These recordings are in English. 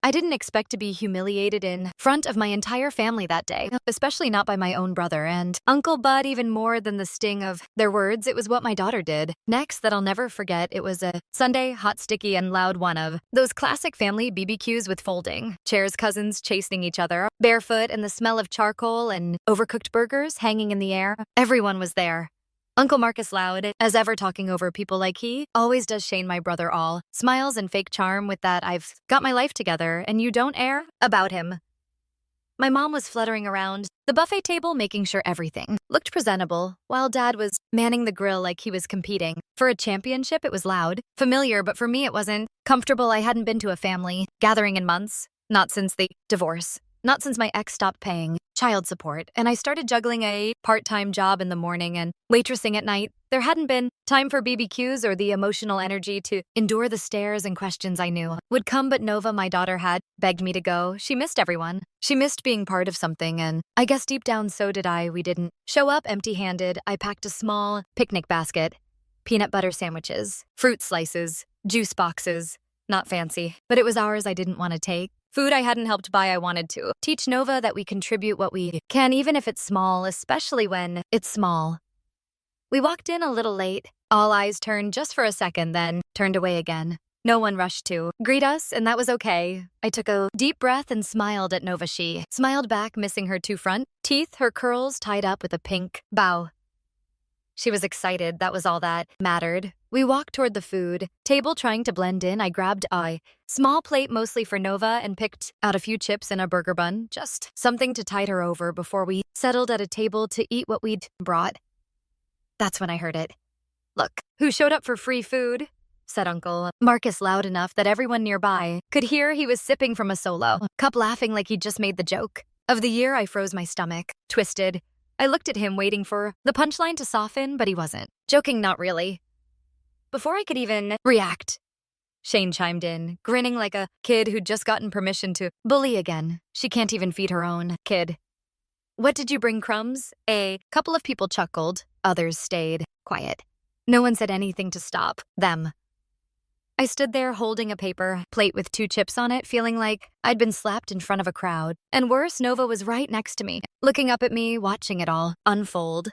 I didn't expect to be humiliated in front of my entire family that day, especially not by my own brother and Uncle Bud. Even more than the sting of their words, it was what my daughter did. Next, that I'll never forget, it was a Sunday, hot, sticky, and loud one of those classic family BBQs with folding chairs, cousins chasing each other, barefoot, and the smell of charcoal and overcooked burgers hanging in the air. Everyone was there. Uncle Marcus Loud, as ever talking over people like he always does. Shane, my brother, all smiles and fake charm with that "I've got my life together and you don't" air about him. My mom was fluttering around the buffet table, making sure everything looked presentable, while Dad was manning the grill like he was competing for a championship. It was loud, familiar, but for me it wasn't comfortable. I hadn't been to a family gathering in months, not since the divorce. Not since my ex stopped paying child support, and I started juggling a part-time job in the morning and waitressing at night. There hadn't been time for BBQs or the emotional energy to endure the stares and questions I knew would come, but Nova, my daughter, had begged me to go. She missed everyone. She missed being part of something, and I guess deep down so did I. We didn't show up empty-handed. I packed a small picnic basket, peanut butter sandwiches, fruit slices, juice boxes. Not fancy, but it was ours. I didn't want to take food I hadn't helped buy. I wanted to teach Nova that we contribute what we can, even if it's small, especially when it's small. We walked in a little late. All eyes turned just for a second, then turned away again. No one rushed to greet us, and that was okay. I took a deep breath and smiled at Nova. She smiled back, missing her two front teeth, her curls tied up with a pink bow. She was excited. That was all that mattered. We walked toward the food table, trying to blend in. I grabbed a small plate, mostly for Nova, and picked out a few chips and a burger bun, just something to tide her over before we settled at a table to eat what we'd brought. That's when I heard it. "Look, who showed up for free food?" said Uncle Marcus loud enough that everyone nearby could hear. He was sipping from a solo cup, laughing like he'd just made the joke of the year. I froze, my stomach twisted. I looked at him, waiting for the punchline to soften, but he wasn't joking. Not really. Before I could even react, Shane chimed in, grinning like a kid who'd just gotten permission to bully again. She can't even feed her own kid. "What did you bring, crumbs?" A couple of people chuckled. Others stayed quiet. No one said anything to stop them. I stood there holding a paper plate with 2 chips on it, feeling like I'd been slapped in front of a crowd. And worse, Nova was right next to me, looking up at me, watching it all unfold.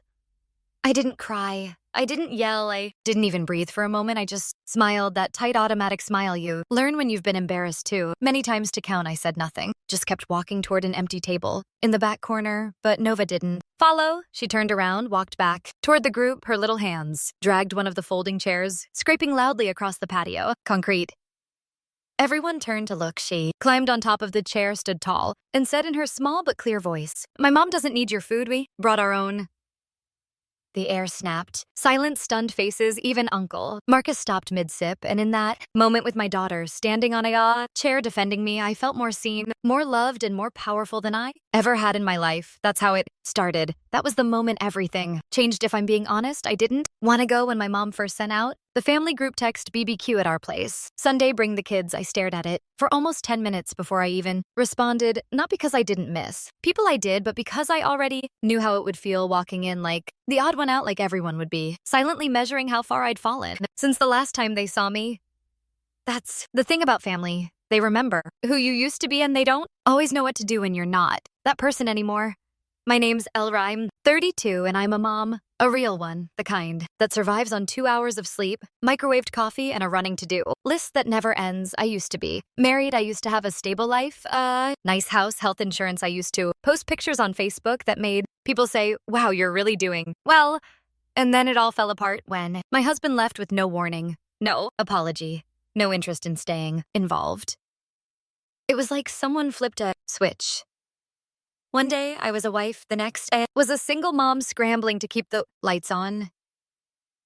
I didn't cry. I didn't yell. I didn't even breathe for a moment. I just smiled, that tight automatic smile you learn when you've been embarrassed too many times to count. I said nothing, just kept walking toward an empty table in the back corner, but Nova didn't follow. She turned around, walked back toward the group, her little hands dragged one of the folding chairs, scraping loudly across the patio concrete. Everyone turned to look. She climbed on top of the chair, stood tall, and said in her small but clear voice, "My mom doesn't need your food. We brought our own." The air snapped. Silent, stunned faces. Even Uncle Marcus stopped mid-sip, and in that moment, with my daughter standing on a chair defending me, I felt more seen, more loved, and more powerful than I ever had in my life. That's how it started. That was the moment everything changed. If I'm being honest, I didn't want to go when my mom first sent out the family group text BBQ at our place. Sunday, bring the kids. I stared at it for almost 10 minutes before I even responded, not because I didn't miss people I did, but because I already knew how it would feel walking in like the odd one out, like everyone would be, silently measuring how far I'd fallen since the last time they saw me. That's the thing about family. They remember who you used to be, and they don't always know what to do when you're not that person anymore. My name's Elra. I'm 32, and I'm a mom. A real one, the kind that survives on 2 hours of sleep, microwaved coffee, and a running to-do list that never ends. I used to be married. I used to have a stable life, nice house, health insurance. I used to post pictures on Facebook that made people say, "Wow, you're really doing well." And then it all fell apart when my husband left with no warning, no apology, no interest in staying involved. It was like someone flipped a switch. One day, I was a wife. The next, I was a single mom scrambling to keep the lights on.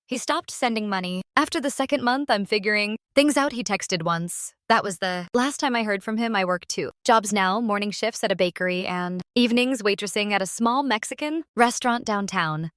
He stopped sending money. After the second month, I'm figuring things out. He texted once. That was the last time I heard from him. I work 2 jobs now, morning shifts at a bakery and evenings waitressing at a small Mexican restaurant downtown.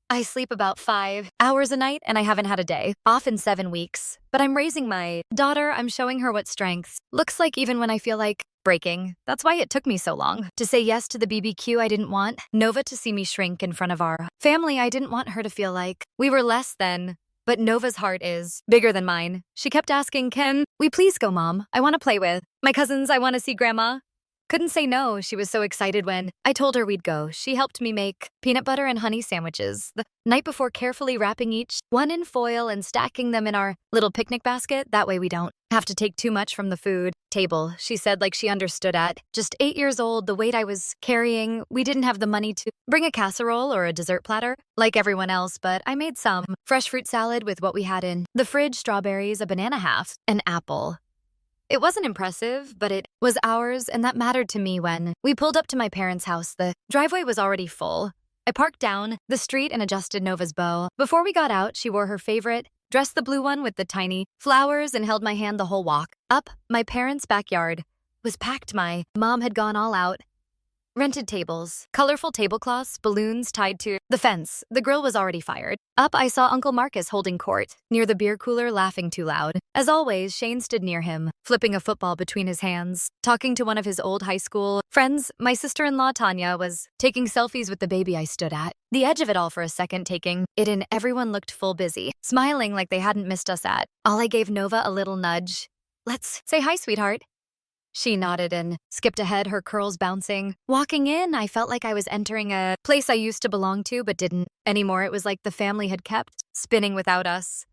I sleep about 5 hours a night, and I haven't had a day off in 7 weeks. But I'm raising my daughter. I'm showing her what strength looks like, even when I feel like breaking. That's why it took me so long to say yes to the BBQ. I didn't want Nova to see me shrink in front of our family. I didn't want her to feel like we were less than But Nova's heart is bigger than mine. She kept asking, "Can we please go, Mom? I want to play with my cousins. I want to see Grandma." Couldn't say no. She was so excited when I told her we'd go. She helped me make peanut butter and honey sandwiches the night before, carefully wrapping each one in foil and stacking them in our little picnic basket. That way we don't have to take too much from the food table, she said, like she understood. At just 8 years old, the weight I was carrying, we didn't have the money to bring a casserole or a dessert platter like everyone else, but I made some fresh fruit salad with what we had in the fridge: strawberries, a banana half, an apple. It wasn't impressive, but it was ours, and that mattered to me. When we pulled up to my parents' house, the driveway was already full. I parked down the street and adjusted Nova's bow. Before we got out, she wore her favorite dress, the blue one with the tiny flowers, and held my hand the whole walk. Up my parents' backyard was packed. My mom had gone all out. Rented tables, colorful tablecloths, balloons tied to the fence. The grill was already fired. Up, I saw Uncle Marcus holding court near the beer cooler, laughing too loud. As always, Shane stood near him, flipping a football between his hands, talking to one of his old high school friends. My sister-in-law, Tanya, was taking selfies with the baby I stood at the edge of it all for a second, taking it in. Everyone looked full busy, smiling like they hadn't missed us at all. I gave Nova a little nudge. "Let's say hi, sweetheart." She nodded and skipped ahead, her curls bouncing. Walking in, I felt like I was entering a place I used to belong to but didn't anymore. It was like the family had kept spinning without us.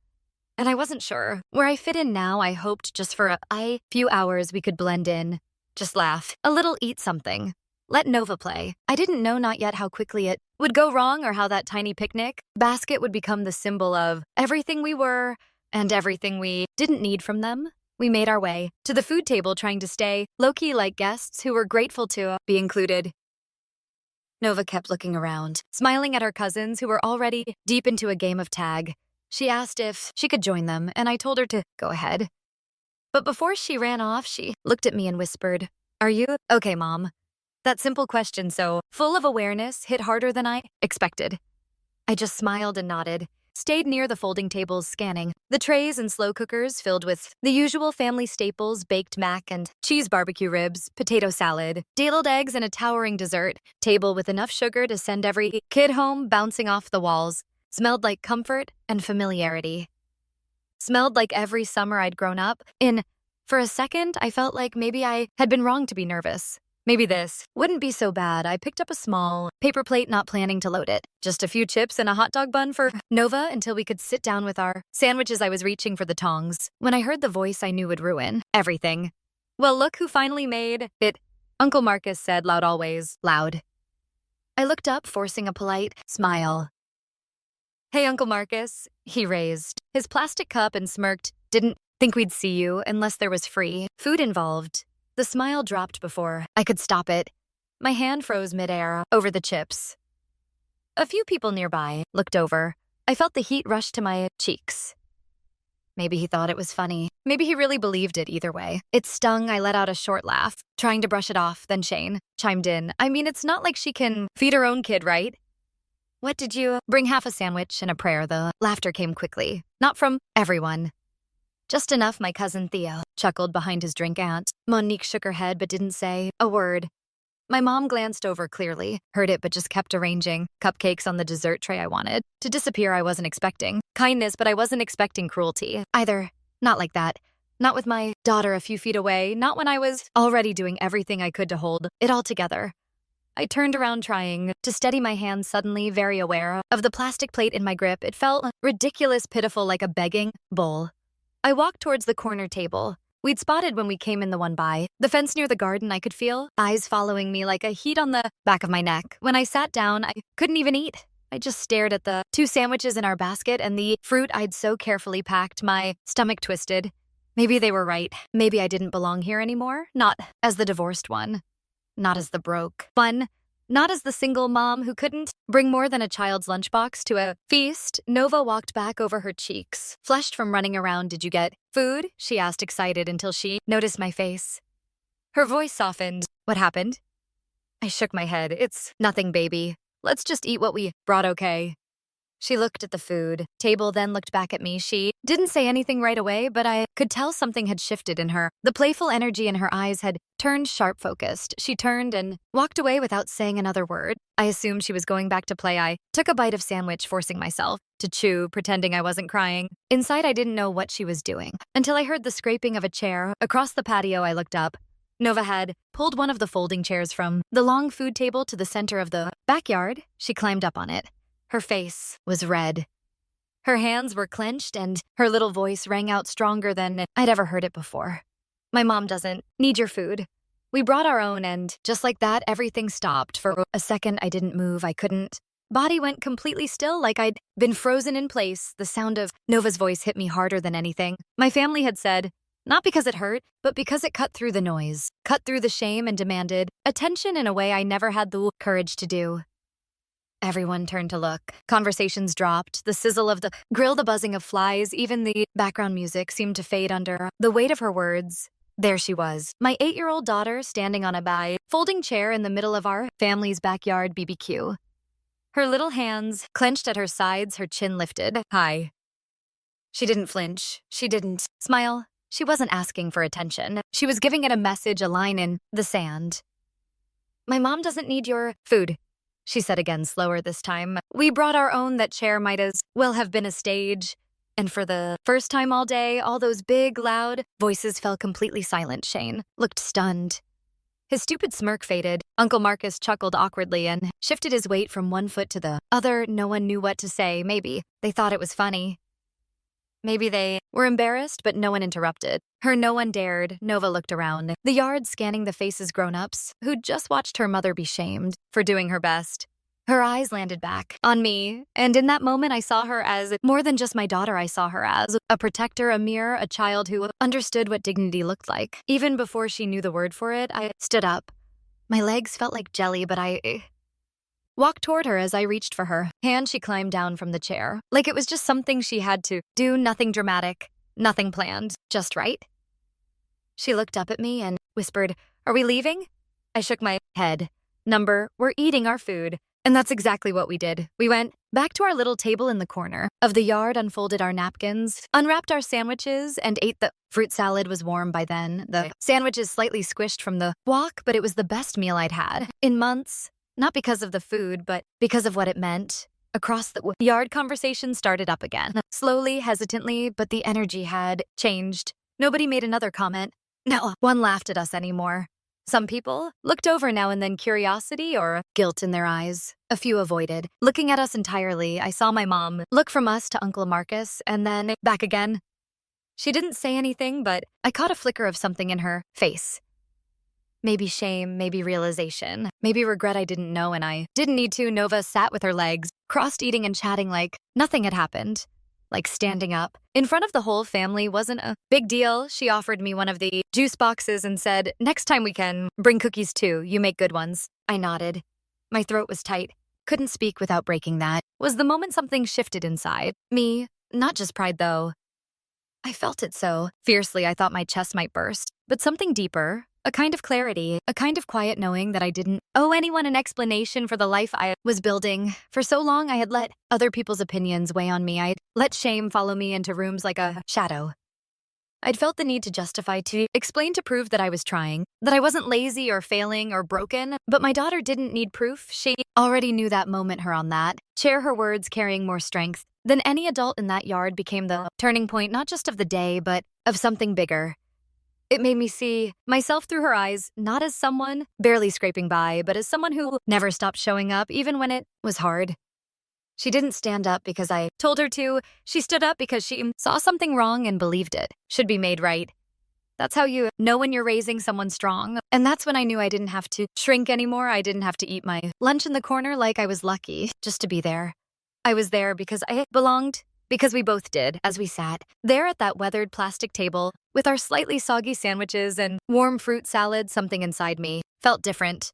And I wasn't sure where I fit in now. I hoped just for a few hours we could blend in, just laugh, a little, eat something, let Nova play. I didn't know not yet how quickly it would go wrong, or how that tiny picnic basket would become the symbol of everything we were and everything we didn't need from them. We made our way to the food table, trying to stay low-key like guests who were grateful to be included. Nova kept looking around, smiling at her cousins who were already deep into a game of tag. She asked if she could join them, and I told her to go ahead. But before she ran off, she looked at me and whispered, "Are you okay, Mom?" That simple question, so full of awareness, hit harder than I expected. I just smiled and nodded. Stayed near the folding tables, scanning the trays and slow cookers filled with the usual family staples: baked mac and cheese, barbecue ribs, potato salad, boiled eggs, and a towering dessert table with enough sugar to send every kid home bouncing off the walls. Smelled like comfort and familiarity. Smelled like every summer I'd grown up in. For a second, I felt like maybe I had been wrong to be nervous. Maybe this wouldn't be so bad. I picked up a small paper plate, not planning to load it. Just a few chips and a hot dog bun for Nova until we could sit down with our sandwiches. I was reaching for the tongs when I heard the voice I knew would ruin everything. "Well, look who finally made it," Uncle Marcus said, loud, always loud. I looked up, forcing a polite smile. "Hey, Uncle Marcus," he raised his plastic cup and smirked. "Didn't think we'd see you unless there was free food involved." The smile dropped before I could stop it. My hand froze midair over the chips. A few people nearby looked over. I felt the heat rush to my cheeks. Maybe he thought it was funny. Maybe he really believed it. Either way, it stung. I let out a short laugh, trying to brush it off. Then Shane chimed in. "I mean, it's not like she can feed her own kid, right?" "What did you bring?" "Half a sandwich and a prayer." The laughter came quickly. Not from everyone. "Just enough." My cousin Theo chuckled behind his drink. Aunt Monique shook her head but didn't say a word. My mom glanced over, clearly heard it, but just kept arranging cupcakes on the dessert tray. I wanted to disappear. I wasn't expecting kindness, but I wasn't expecting cruelty either. Not like that. Not with my daughter a few feet away. Not when I was already doing everything I could to hold it all together. I turned around, trying to steady my hand, suddenly very aware of the plastic plate in my grip. It felt ridiculous, pitiful, like a begging bowl. I walked towards the corner table we'd spotted when we came in, the one by the fence near the garden. I could feel eyes following me like a heat on the back of my neck. When I sat down, I couldn't even eat. I just stared at the 2 sandwiches in our basket and the fruit I'd so carefully packed. My stomach twisted. Maybe they were right. Maybe I didn't belong here anymore. Not as the divorced one. Not as the broke one. Not as the single mom who couldn't bring more than a child's lunchbox to a feast. Nova walked back over her cheeks, flushed from running around. "Did you get food?" she asked, excited until she noticed my face. Her voice softened. "What happened?" I shook my head. "It's nothing, baby. Let's just eat what we brought, okay?" She looked at the food table, then looked back at me. She didn't say anything right away, but I could tell something had shifted in her. The playful energy in her eyes had turned sharp, focused. She turned and walked away without saying another word. I assumed she was going back to play. I took a bite of sandwich, forcing myself to chew, pretending I wasn't crying. Inside, I didn't know what she was doing until I heard the scraping of a chair. Across the patio, I looked up. Nova had pulled one of the folding chairs from the long food table to the center of the backyard. She climbed up on it. Her face was red. Her hands were clenched, and her little voice rang out stronger than I'd ever heard it before. My mom doesn't need your food. We brought our own, and just like that, everything stopped. For a second, I didn't move. I couldn't. Body went completely still, like I'd been frozen in place. The sound of Nova's voice hit me harder than anything. My family had said, not because it hurt, but because it cut through the noise, cut through the shame, and demanded attention in a way I never had the courage to do. Everyone turned to look. Conversations dropped. The sizzle of the grill, the buzzing of flies, even the background music seemed to fade under the weight of her words. There she was, my 8-year-old daughter standing on a folding chair in the middle of our family's backyard BBQ. Her little hands clenched at her sides, her chin lifted high. She didn't flinch. She didn't smile. She wasn't asking for attention. She was giving it a message, a line in the sand. My mom doesn't need your food, she said again, slower this time. We brought our own. That chair might as well have been a stage. And for the first time all day, all those big, loud voices fell completely silent. Shane looked stunned. His stupid smirk faded. Uncle Marcus chuckled awkwardly and shifted his weight from one foot to the other. No one knew what to say. Maybe they thought it was funny. Maybe they were embarrassed, but no one interrupted. No one dared. Nova looked around, the yard scanning the faces grown-ups who'd just watched her mother be shamed for doing her best. Her eyes landed back on me, and in that moment I saw her as more than just my daughter. I saw her as a protector, a mirror, a child who understood what dignity looked like. Even before she knew the word for it, I stood up. My legs felt like jelly, but I walked toward her. As I reached for her hand, she climbed down from the chair, like it was just something she had to do. Nothing dramatic, nothing planned, just right. She looked up at me and whispered, "Are we leaving?" I shook my head. We're eating our food. And that's exactly what we did. We went back to our little table in the corner of the yard, unfolded our napkins, unwrapped our sandwiches, and ate the fruit salad. Was warm by then. The sandwiches slightly squished from the walk, but it was the best meal I'd had in months. Not because of the food, but because of what it meant. Across the yard, conversation started up again. Slowly, hesitantly, but the energy had changed. Nobody made another comment. No one laughed at us anymore. Some people looked over now and then, curiosity or guilt in their eyes. A few avoided looking at us entirely. I saw my mom look from us to Uncle Marcus and then back again. She didn't say anything, but I caught a flicker of something in her face. Maybe shame, maybe realization, maybe regret I didn't know and I didn't need to. Nova sat with her legs crossed, eating and chatting like nothing had happened. Like standing up in front of the whole family wasn't a big deal. She offered me one of the juice boxes and said, "Next time we can bring cookies too. You make good ones." I nodded. My throat was tight. Couldn't speak without breaking that. Was the moment something shifted inside me. Not just pride, though. I felt it so fiercely I thought my chest might burst. But something deeper. A kind of clarity, a kind of quiet knowing that I didn't owe anyone an explanation for the life I was building. For so long, I had let other people's opinions weigh on me. I'd let shame follow me into rooms like a shadow. I'd felt the need to justify, to explain, to prove that I was trying, that I wasn't lazy or failing or broken. But my daughter didn't need proof. She already knew that moment. Her on that chair, her words carrying more strength than any adult in that yard, became the turning point, not just of the day, but of something bigger. It made me see myself through her eyes, not as someone barely scraping by, but as someone who never stopped showing up, even when it was hard. She didn't stand up because I told her to. She stood up because she saw something wrong and believed it should be made right. That's how you know when you're raising someone strong. And that's when I knew I didn't have to shrink anymore. I didn't have to eat my lunch in the corner like I was lucky just to be there. I was there because I belonged. Because we both did. As we sat there at that weathered plastic table with our slightly soggy sandwiches and warm fruit salad, something inside me felt different.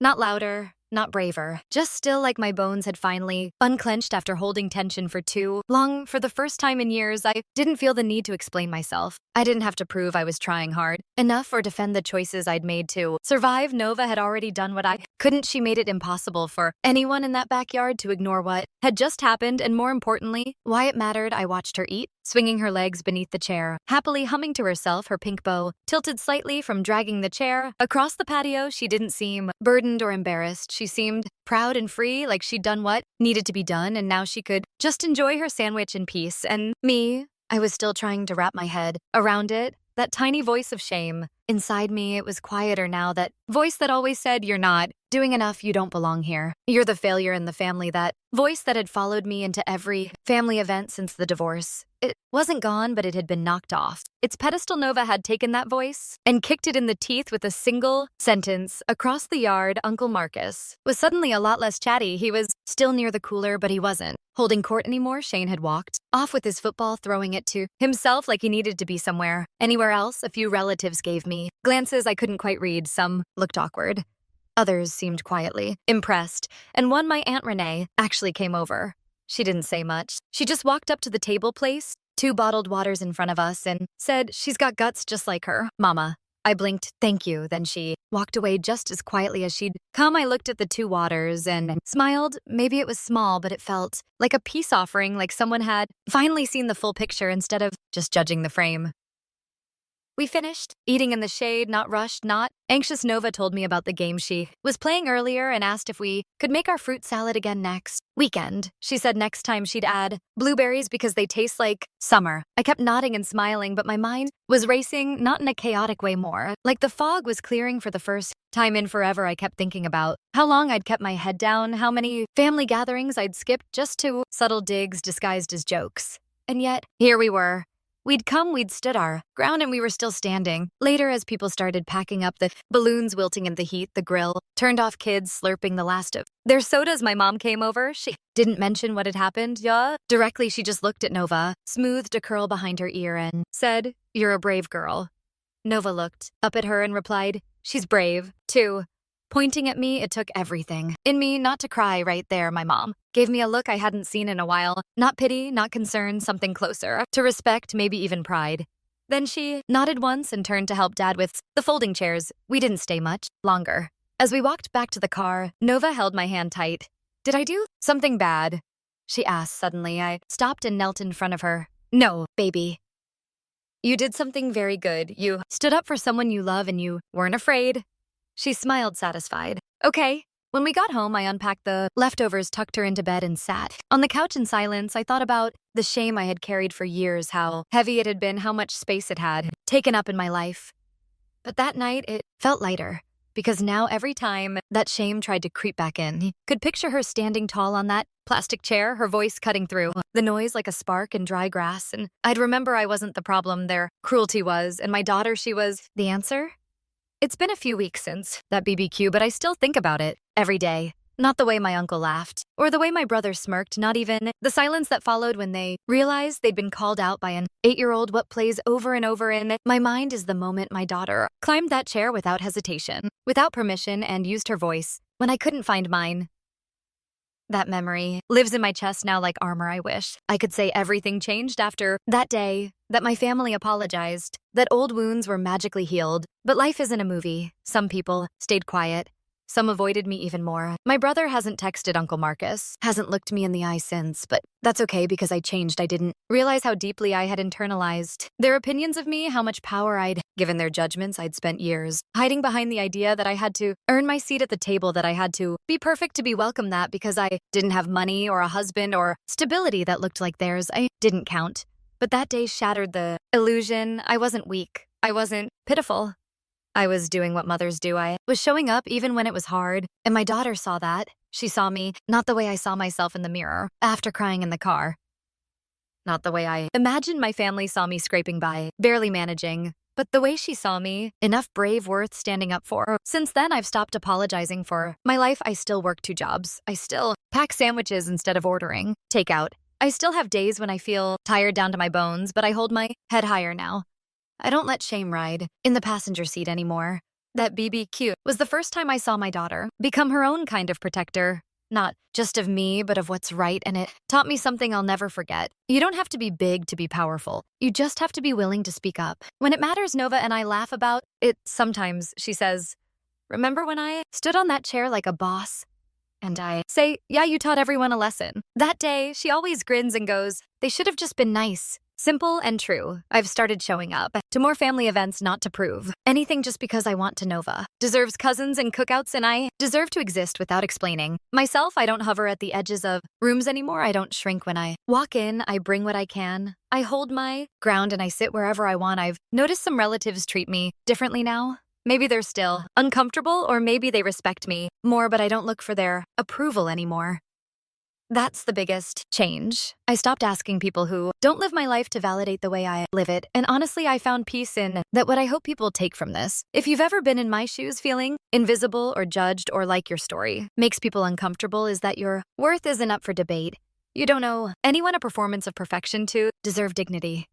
Not louder, not braver, just still, like my bones had finally unclenched after holding tension for too long. For the first time in years, I didn't feel the need to explain myself. I didn't have to prove I was trying hard enough or defend the choices I'd made to survive. Nova had already done what I couldn't. She made it impossible for anyone in that backyard to ignore what had just happened, and more importantly, why it mattered. I watched her eat, swinging her legs beneath the chair, happily humming to herself, her pink bow tilted slightly from dragging the chair across the patio. She didn't seem burdened or embarrassed. She seemed proud and free, like she'd done what needed to be done, and now she could just enjoy her sandwich in peace. And me, I was still trying to wrap my head around it. That tiny voice of shame. Inside me, it was quieter now, that voice that always said, "You're not doing enough, you don't belong here. You're the failure in the family." That voice that had followed me into every family event since the divorce. It wasn't gone, but it had been knocked off. Its pedestal. Nova had taken that voice and kicked it in the teeth with a single sentence. Across the yard, Uncle Marcus was suddenly a lot less chatty. He was still near the cooler, but he wasn't holding court anymore. Shane had walked off with his football, throwing it to himself like he needed to be somewhere. Anywhere else, a few relatives gave me glances I couldn't quite read. Some looked awkward. Others seemed quietly impressed. And one, my Aunt Renee, actually came over. She didn't say much. She just walked up to the table, placed 2 bottled waters in front of us, and said, "She's got guts just like her, Mama." I blinked, "Thank you." Then she walked away just as quietly as she'd come. I looked at the 2 waters and smiled. Maybe it was small, but it felt like a peace offering, like someone had finally seen the full picture instead of just judging the frame. We finished, eating in the shade, not rushed, not anxious. Nova told me about the game she was playing earlier and asked if we could make our fruit salad again next weekend. She said next time she'd add blueberries because they taste like summer. I kept nodding and smiling, but my mind was racing, not in a chaotic way, more like the fog was clearing for the first time in forever. I kept thinking about how long I'd kept my head down, how many family gatherings I'd skipped just to subtle digs disguised as jokes. And yet, here we were. We'd stood our ground, and we were still standing. Later, as people started packing up, the balloons wilting in the heat, the grill turned off, kids slurping the last of their sodas, my mom came over. She didn't mention what had happened, directly. She just looked at Nova, smoothed a curl behind her ear, and said, "You're a brave girl." Nova looked up at her and replied, "She's brave, too." Pointing at me, it took everything in me not to cry right there. My mom gave me a look I hadn't seen in a while. Not pity, not concern, something closer to respect, maybe even pride. Then she nodded once and turned to help Dad with the folding chairs. We didn't stay much longer. As we walked back to the car, Nova held my hand tight. "Did I do something bad?" she asked suddenly. I stopped and knelt in front of her. "No, baby. You did something very good. You stood up for someone you love and you weren't afraid." She smiled, satisfied. "Okay." When we got home, I unpacked the leftovers, tucked her into bed, and sat on the couch in silence. I thought about the shame I had carried for years, how heavy it had been, how much space it had taken up in my life. But that night, it felt lighter, because now every time that shame tried to creep back in, I could picture her standing tall on that plastic chair, her voice cutting through the noise like a spark in dry grass. And I'd remember I wasn't the problem, their cruelty was, and my daughter, she was the answer. It's been a few weeks since that BBQ, but I still think about it every day. Not the way my uncle laughed, or the way my brother smirked, not even the silence that followed when they realized they'd been called out by an 8-year-old. What plays over and over in my mind is the moment my daughter climbed that chair without hesitation, without permission, and used her voice when I couldn't find mine. That memory lives in my chest now like armor. I wish I could say everything changed after that day, that my family apologized, that old wounds were magically healed. But life isn't a movie. Some people stayed quiet. Some avoided me even more. My brother hasn't texted Uncle Marcus, hasn't looked me in the eye since, but that's okay because I changed. I didn't realize how deeply I had internalized their opinions of me, how much power I'd given their judgments. I'd spent years hiding behind the idea that I had to earn my seat at the table, that I had to be perfect to be welcome, that because I didn't have money or a husband or stability that looked like theirs, I didn't count. But that day shattered the illusion. I wasn't weak. I wasn't pitiful. I was doing what mothers do. I was showing up even when it was hard. And my daughter saw that. She saw me, not the way I saw myself in the mirror after crying in the car. Not the way I imagined my family saw me scraping by, barely managing, but the way she saw me, enough brave worth standing up for. Since then, I've stopped apologizing for my life. I still work 2 jobs. I still pack sandwiches instead of ordering takeout. I still have days when I feel tired down to my bones, but I hold my head higher now. I don't let shame ride in the passenger seat anymore. That BBQ was the first time I saw my daughter become her own kind of protector, not just of me, but of what's right, and it taught me something I'll never forget. You don't have to be big to be powerful. You just have to be willing to speak up. When it matters, Nova and I laugh about it sometimes. She says, "Remember when I stood on that chair like a boss?" And I say, "Yeah, you taught everyone a lesson." That day, she always grins and goes, "They should have just been nice." Simple and true. I've started showing up to more family events not to prove anything just because I want to Nova. Deserves cousins and cookouts, and I deserve to exist without explaining. Myself, I don't hover at the edges of rooms anymore. I don't shrink when I walk in. I bring what I can. I hold my ground and I sit wherever I want. I've noticed some relatives treat me differently now. Maybe they're still uncomfortable, or maybe they respect me more, but I don't look for their approval anymore. That's the biggest change. I stopped asking people who don't live my life to validate the way I live it, and honestly, I found peace in that. What I hope people take from this. If you've ever been in my shoes feeling invisible or judged, or like your story makes people uncomfortable, is that your worth isn't up for debate. You don't owe anyone a performance of perfection to deserve dignity.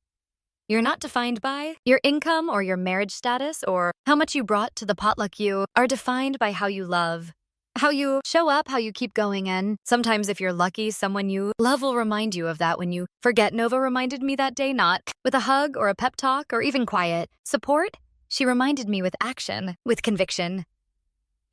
You're not defined by your income or your marriage status or how much you brought to the potluck. You are defined by how you love, how you show up, how you keep going, and sometimes if you're lucky, someone you love will remind you of that when you forget. Nova reminded me that day, not with a hug or a pep talk or even quiet support. She reminded me with action, with conviction.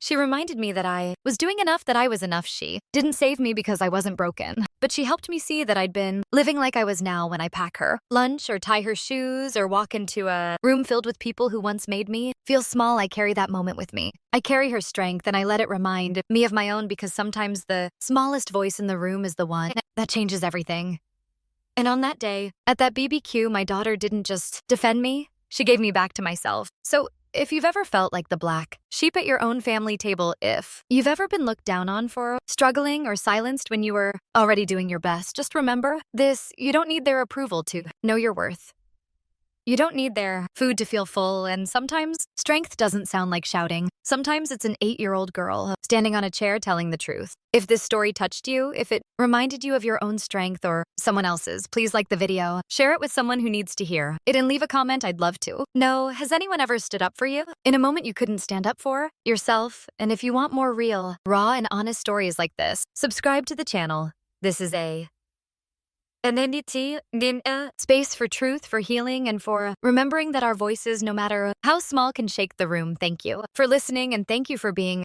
She reminded me that I was doing enough, that I was enough. She didn't save me because I wasn't broken, but she helped me see that I'd been living like I was now when I pack her lunch or tie her shoes or walk into a room filled with people who once made me feel small. I carry that moment with me. I carry her strength and I let it remind me of my own, because sometimes the smallest voice in the room is the one that changes everything. And on that day, at that BBQ, my daughter didn't just defend me, she gave me back to myself. So if you've ever felt like the black sheep at your own family table, if you've ever been looked down on for struggling or silenced when you were already doing your best, just remember this: you don't need their approval to know your worth. You don't need their food to feel full, and sometimes strength doesn't sound like shouting. Sometimes it's an 8-year-old girl standing on a chair telling the truth. If this story touched you, if it reminded you of your own strength or someone else's, please like the video, share it with someone who needs to hear it, and leave a comment. I'd love to know, has anyone ever stood up for you in a moment you couldn't stand up for yourself? And if you want more real, raw, and honest stories like this, subscribe to the channel. This is a space for truth, for healing, and for remembering that our voices, no matter how small, can shake the room. Thank you for listening, and thank you for being